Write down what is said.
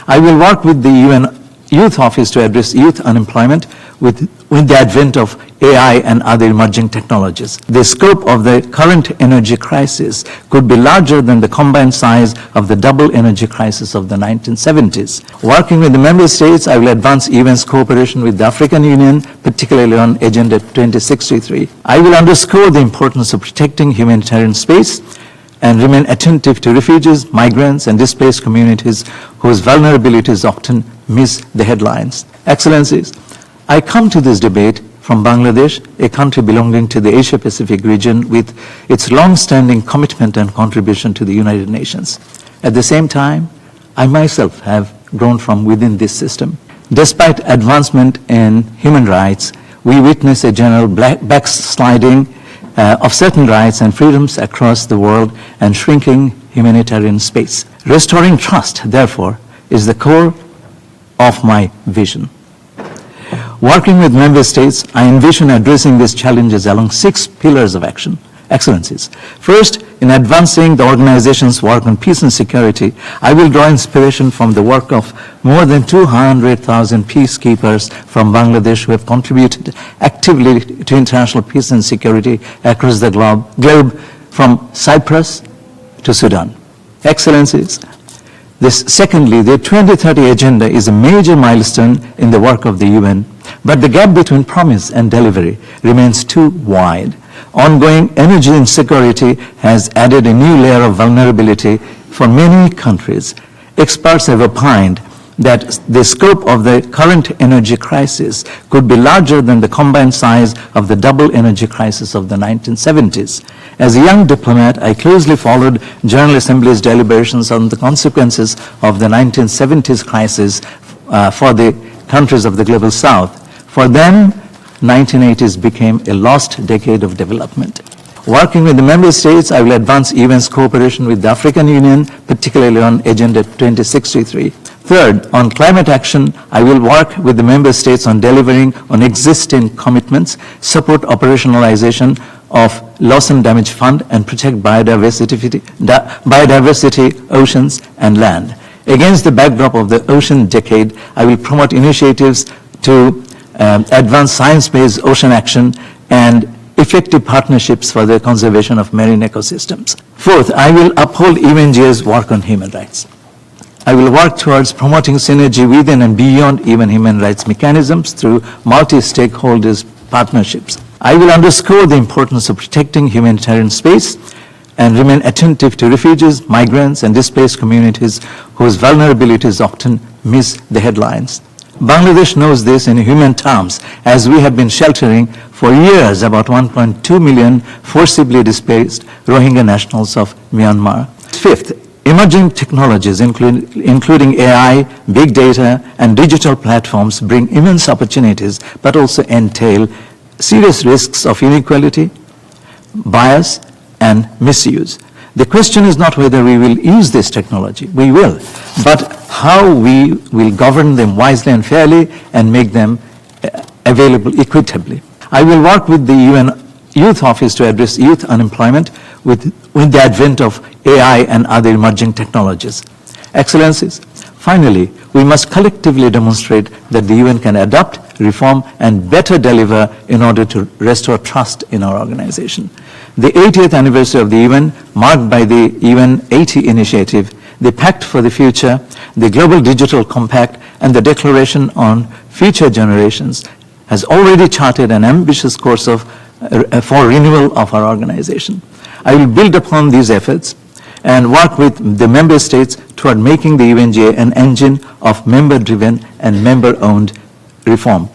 I will work with the UN Youth Office to address youth unemployment with the advent of AI and other emerging technologies. The scope of the current energy crisis could be larger than the combined size of the double energy crisis of the 1970s. Working with the member states, I will advance UN's cooperation with the African Union, particularly on Agenda 2063. I will underscore the importance of protecting humanitarian space and remain attentive to refugees, migrants, and displaced communities whose vulnerabilities often miss the headlines. Excellencies, I come to this debate from Bangladesh, a country belonging to the Asia-Pacific region with its long-standing commitment and contribution to the United Nations. At the same time, I myself have grown from within this system. Despite advancement in human rights, we witness a general backsliding of certain rights and freedoms across the world and shrinking humanitarian space. Restoring trust, therefore, is the core of my vision. Working with member states, I envision addressing these challenges along 6 pillars of action. Excellencies. First, in advancing the organization's work on peace and security, I will draw inspiration from the work of more than 200,000 peacekeepers from Bangladesh who have contributed actively to international peace and security across the globe from Cyprus to Sudan. Excellencies, secondly, the 2030 Agenda is a major milestone in the work of the UN, but the gap between promise and delivery remains too wide. Ongoing energy insecurity has added a new layer of vulnerability for many countries. Experts have opined that the scope of the current energy crisis could be larger than the combined size of the double energy crisis of the 1970s. As a young diplomat, I closely followed General Assembly's deliberations on the consequences of the 1970s crisis for the countries of the Global South. For them, 1980s became a lost decade of development. Working with the member states, I will advance UN's cooperation with the African Union, particularly on Agenda 2063. Third, on climate action, I will work with the member states on delivering on existing commitments, support operationalization of Loss and Damage Fund, and protect biodiversity, oceans, and land. Against the backdrop of the ocean decade, I will promote initiatives to advance science-based ocean action and effective partnerships for the conservation of marine ecosystems. Fourth, I will uphold UNGA's work on human rights. I will work towards promoting synergy within and beyond even human rights mechanisms through multi-stakeholders partnerships. I will underscore the importance of protecting humanitarian space and remain attentive to refugees, migrants, and displaced communities whose vulnerabilities often miss the headlines. Bangladesh knows this in human terms, as we have been sheltering for years about 1.2 million forcibly displaced Rohingya nationals of Myanmar. Fifth, emerging technologies, including AI, big data, and digital platforms, bring immense opportunities, but also entail serious risks of inequality, bias, and misuse. The question is not whether we will use this technology, we will, but how we will govern them wisely and fairly and make them available equitably. I will work with the UN Youth Office to address youth unemployment with the advent of AI and other emerging technologies. Excellencies, finally, we must collectively demonstrate that the UN can adapt, reform, and better deliver in order to restore trust in our organization. The 80th anniversary of the UN, marked by the UN 80 initiative, the Pact for the Future, the Global Digital Compact, and the Declaration on Future Generations, has already charted an ambitious course for renewal of our organization. I will build upon these efforts and work with the member states toward making the UNGA an engine of member-driven and member-owned reform.